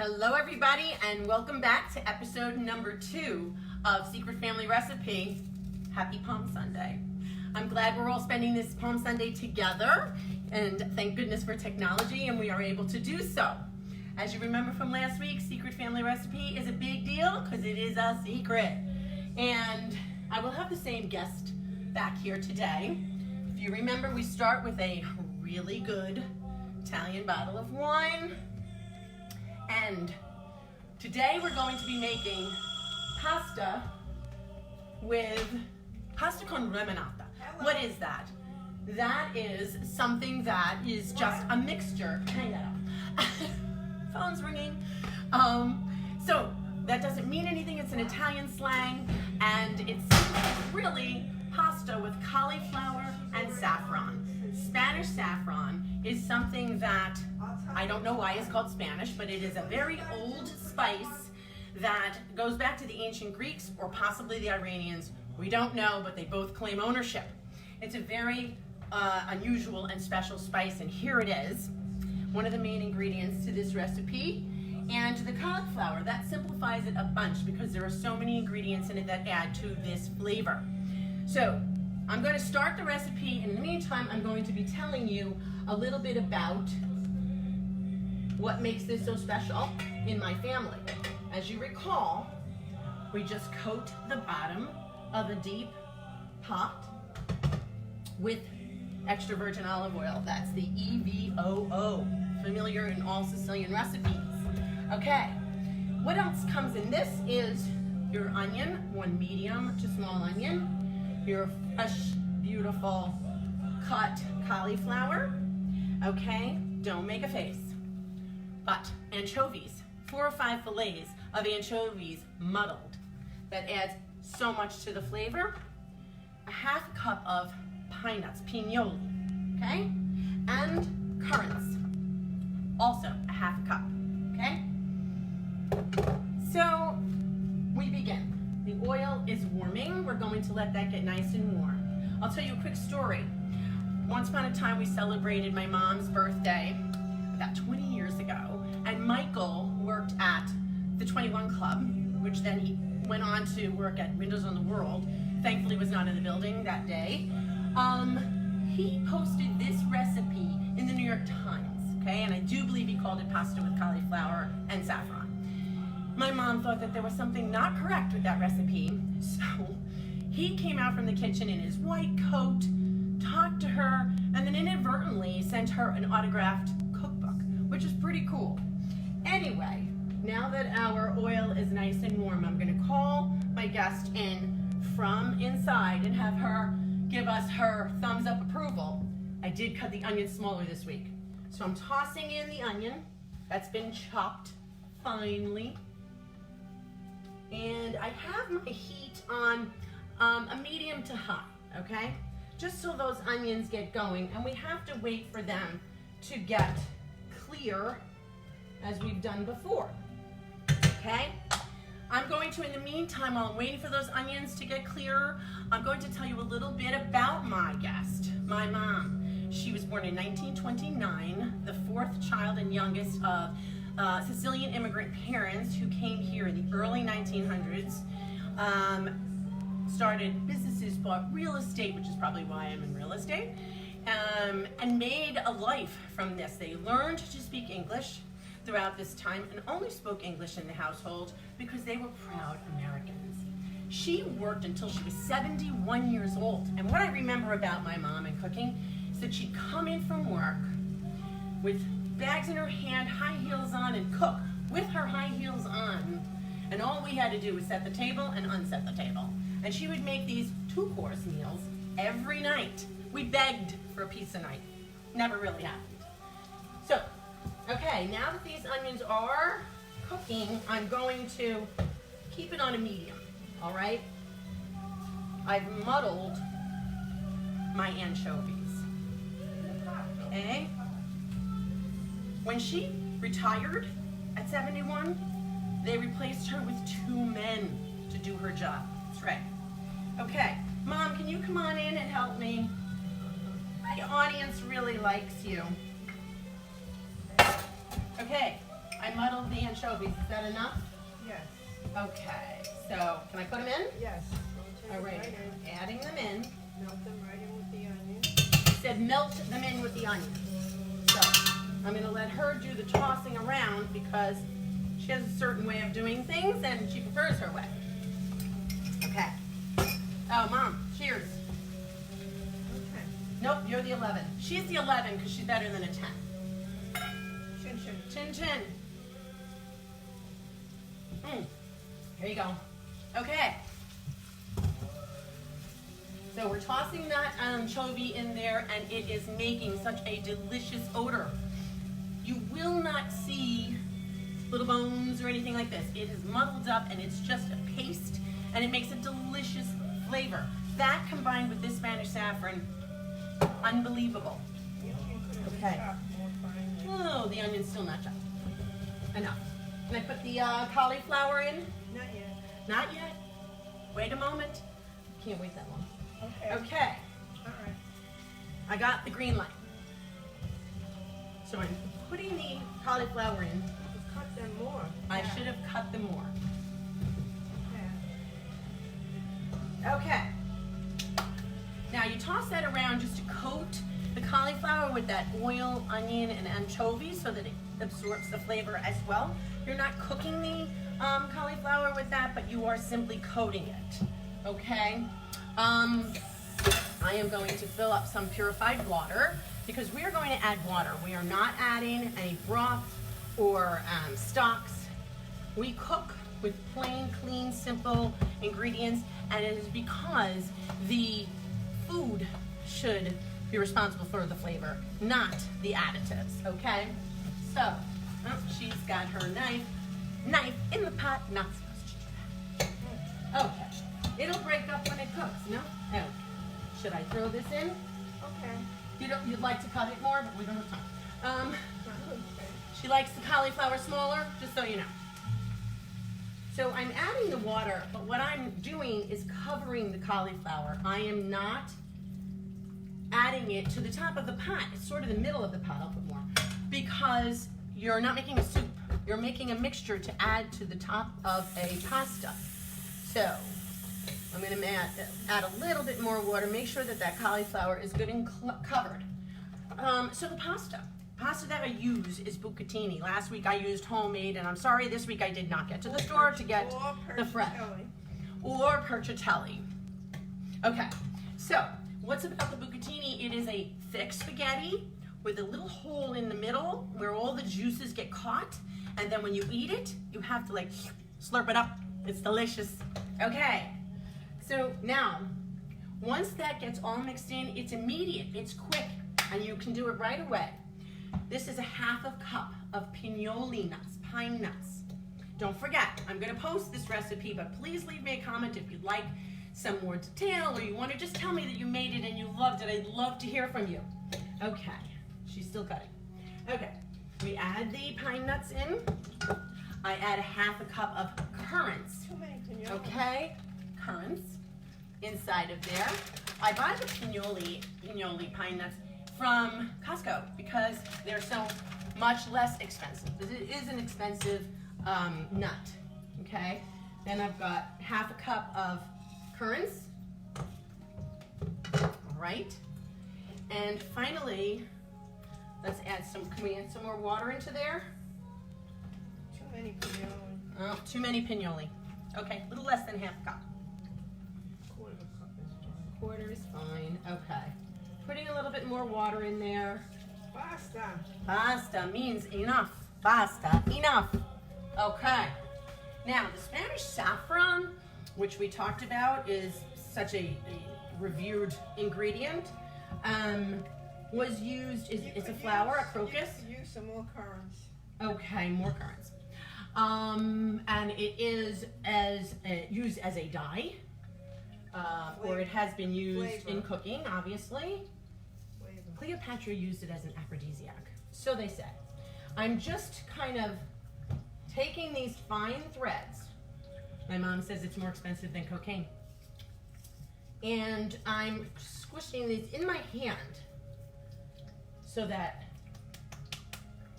Hello everybody and welcome back to episode number 2 of Secret Family Recipe. Happy Palm Sunday. I'm glad we're all spending this Palm Sunday together, and thank goodness for technology and we are able to do so. As you remember from last week, Secret Family Recipe is a big deal because it is a secret. And I will have the same guest back here today. If you remember, we start with a really good Italian bottle of wine. And today we're going to be making pasta con Remeanata. What is that? That is something that is just a mixture. Hang that up. Phone's ringing. So that doesn't mean anything. It's an Italian slang, and it's really pasta with cauliflower and saffron. Spanish saffron is something that I don't know why it's called Spanish, but it is a very old spice that goes back to the ancient Greeks or possibly the Iranians. We don't know, but they both claim ownership. It's a very unusual and special spice, and here it is, one of the main ingredients to this recipe. And the cauliflower, that simplifies it a bunch because there are so many ingredients in it that add to this flavor. So I'm going to start the recipe. In the meantime, I'm going to be telling you a little bit about what makes this so special in my family. As you recall, we just coat the bottom of a deep pot with extra virgin olive oil. That's the EVOO, familiar in all Sicilian recipes. Okay, what else comes in this is your onion, one medium to small onion, your fresh, beautiful cut cauliflower. Okay, don't make a face. But anchovies, 4 or 5 fillets of anchovies muddled. That adds so much to the flavor. A half cup of pine nuts, pignoli, okay? And currants, also a half a cup, okay? So we begin. The oil is warming. We're going to let that get nice and warm. I'll tell you a quick story. Once upon a time we celebrated my mom's birthday about 20 years ago, and Michael worked at the 21 Club, which then he went on to work at Windows on the World. Thankfully was not in the building that day. He posted this recipe in the New York Times, okay? And I do believe he called it pasta with cauliflower and saffron. My mom thought that there was something not correct with that recipe, so he came out from the kitchen in his white coat, talked to her, and then inadvertently sent her an autographed cookbook, which is pretty cool. Anyway, now that our oil is nice and warm, I'm going to call my guest in from inside and have her give us her thumbs up approval. I did cut the onion smaller this week. So I'm tossing in the onion that's been chopped finely. And I have my heat on a medium to high, okay? Just so those onions get going, and we have to wait for them to get clear as we've done before, okay? I'm going to, in the meantime, while I'm waiting for those onions to get clearer, I'm going to tell you a little bit about my guest, my mom. She was born in 1929, the 4th child and youngest of Sicilian immigrant parents who came here in the early 1900s, started businesses, bought real estate, which is probably why I'm in real estate, and made a life from this. They learned to speak English throughout this time and only spoke English in the household because they were proud Americans. She worked until she was 71 years old. And what I remember about my mom and cooking is that she'd come in from work with bags in her hand, high heels on, and cook with her high heels on. And all we had to do was set the table and unset the table. And she would make these 2-course meals every night. We begged for a piece a night. Never really happened. So, okay, now that these onions are cooking, I'm going to keep it on a medium, all right? I've muddled my anchovies, okay? When she retired at 71, they replaced her with 2 men to do her job. That's right. Okay, Mom, can you come on in and help me? My audience really likes you. Okay, I muddled the anchovies. Is that enough? Yes. Okay. So, can I put them in? Yes. All right. Adding them in. Melt them right in with the onion. She said melt them in with the onion. So, I'm going to let her do the tossing around because she has a certain way of doing things and she prefers her way. Okay. Oh, Mom, cheers. Okay. Nope, you're the 11. She's the 11 because she's better than a 10. Chin chin. Chin chin. Here you go. Okay. So we're tossing that anchovy in there and it is making such a delicious odor. You will not see little bones or anything like this. It is muddled up and it's just a paste and it makes a delicious flavor. That combined with this Spanish saffron, unbelievable. The onion could have Okay. been chopped more finely. Oh, the onion's still not chopped. Enough. Can I put the cauliflower in? Not yet. Not yet. Wait a moment. Can't wait that long. Okay. Okay. All right. I got the green light. So I'm putting the cauliflower in. Just cut them more. I Yeah. should have cut them more. Yeah. Okay. Now you toss that around just to coat the cauliflower with that oil, onion, and anchovy so that it absorbs the flavor as well. You're not cooking the cauliflower with that, but you are simply coating it. Okay. I am going to fill up some purified water because we are going to add water. We are not adding any broth or stocks. We cook with plain, clean, simple ingredients, and it is because the food should be responsible for the flavor, not the additives, okay? So, oh, she's got her knife in the pot, not supposed to do that. Okay, it'll break up when it cooks, no? Okay. Should I throw this in? Okay. You'd like to cut it more, but we don't have time. Okay. She likes the cauliflower smaller, just so you know. So I'm adding the water, but what I'm doing is covering the cauliflower. I am not adding it to the top of the pot. It's sort of the middle of the pot, I'll put more. Because you're not making a soup. You're making a mixture to add to the top of a pasta. So I'm gonna add a little bit more water, make sure that that cauliflower is good and covered. So the pasta that I use is bucatini. Last week I used homemade, and I'm sorry, this week I did not get to the store to get the fresh. Or percatelli. Okay, so what's about the bucatini? It is a thick spaghetti with a little hole in the middle where all the juices get caught, and then when you eat it, you have to like slurp it up. It's delicious. Okay, so now, once that gets all mixed in, it's immediate, it's quick, and you can do it right away. This is a half a cup of pinoli nuts, pine nuts. Don't forget, I'm gonna post this recipe, but please leave me a comment if you'd like some more detail or you wanna just tell me that you made it and you loved it. I'd love to hear from you. Okay, she's still cutting. Okay, we add the pine nuts in. I add a half a cup of currants. Too many pinoli. Okay, currants inside of there. I buy the pinoli pine nuts from Costco because they're so much less expensive. It is an expensive nut, okay? Then I've got half a cup of currants, all right? And finally, let's add can we add some more water into there? Too many pinoli. Oh, too many pinoli. Okay, a little less than half a cup. Quarter of a cup is fine. Quarter is fine, okay. Putting a little bit more water in there. Basta. Basta means enough. Basta, enough. Okay. Now, the Spanish saffron, which we talked about, is such a revered ingredient, was used, it's a flower, a crocus. You could use some more currants. Okay, more currants. And it is used as a dye, or it has been used in cooking, obviously. Cleopatra used it as an aphrodisiac, so they say. I'm just kind of taking these fine threads. My mom says it's more expensive than cocaine. And I'm squishing these in my hand so that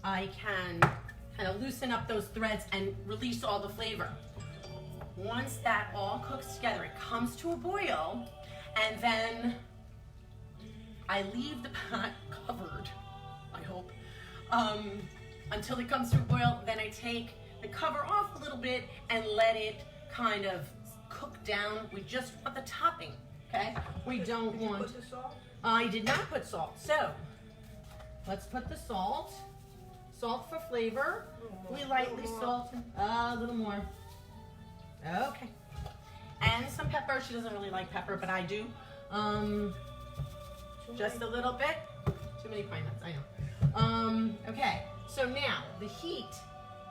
I can kind of loosen up those threads and release all the flavor. Once that all cooks together, it comes to a boil, and then I leave the pot covered, I hope, until it comes to a boil. Then I take the cover off a little bit and let it kind of cook down. We just want the topping, okay? We don't Did you want... put the salt? I did not put salt, so let's put the salt. Salt for flavor. We lightly salt, a little more. Okay. And some pepper. She doesn't really like pepper, but I do. Just a little bit. Too many pine nuts, I know. Okay, so now the heat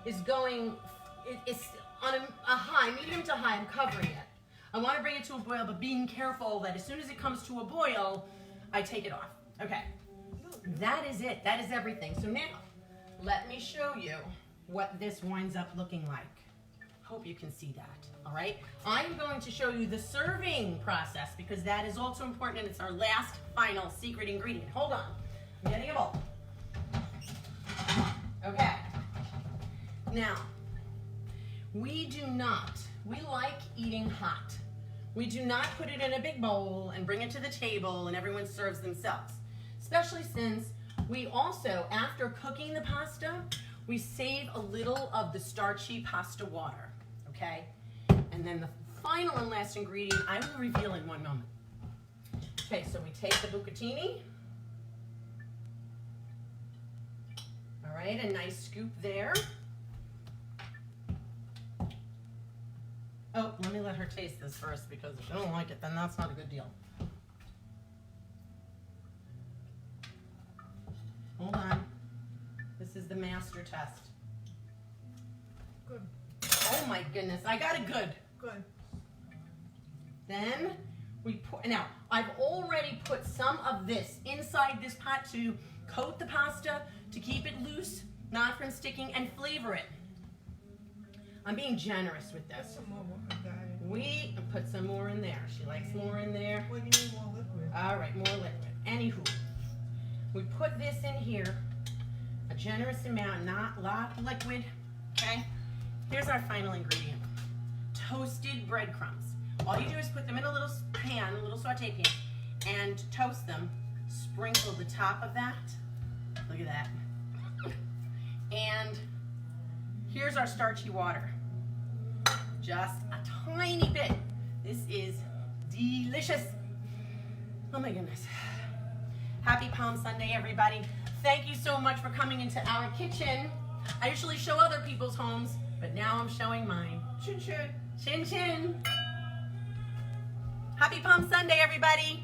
is going, it's on a high, medium to high. I'm covering it. I want to bring it to a boil, but being careful that as soon as it comes to a boil, I take it off. Okay, that is it. That is everything. So now, let me show you what this winds up looking like. Hope you can see that, all right? I'm going to show you the serving process because that is also important, and it's our last, final secret ingredient. Hold on, I'm getting a bowl. Okay, now, we like eating hot. We do not put it in a big bowl and bring it to the table and everyone serves themselves, especially since we also, after cooking the pasta, we save a little of the starchy pasta water, okay? And then the final and last ingredient, I will reveal in one moment. Okay, so we take the bucatini. All right, a nice scoop there. Oh, let me let her taste this first because if she don't like it, then that's not a good deal. Hold on. This is the master test. Good. Oh my goodness, I got it good. Good. Then we put, now I've already put some of this inside this pot to coat the pasta, to keep it loose, not from sticking, and flavor it. I'm being generous with Put this. some more water, Daddy. We put some more in there. She likes more in there. What do you need more liquid? All right, more liquid. Anywho, we put this in here, a generous amount, not a lot of liquid, okay? Here's our final ingredient, toasted breadcrumbs. All you do is put them in a little pan, a little saute pan, and toast them. Sprinkle the top of that. Look at that. And here's our starchy water. Just a tiny bit. This is delicious. Oh my goodness. Happy Palm Sunday, everybody. Thank you so much for coming into our kitchen. I usually show other people's homes, but now I'm showing mine. Chin chin. Chin chin. Happy Palm Sunday, everybody.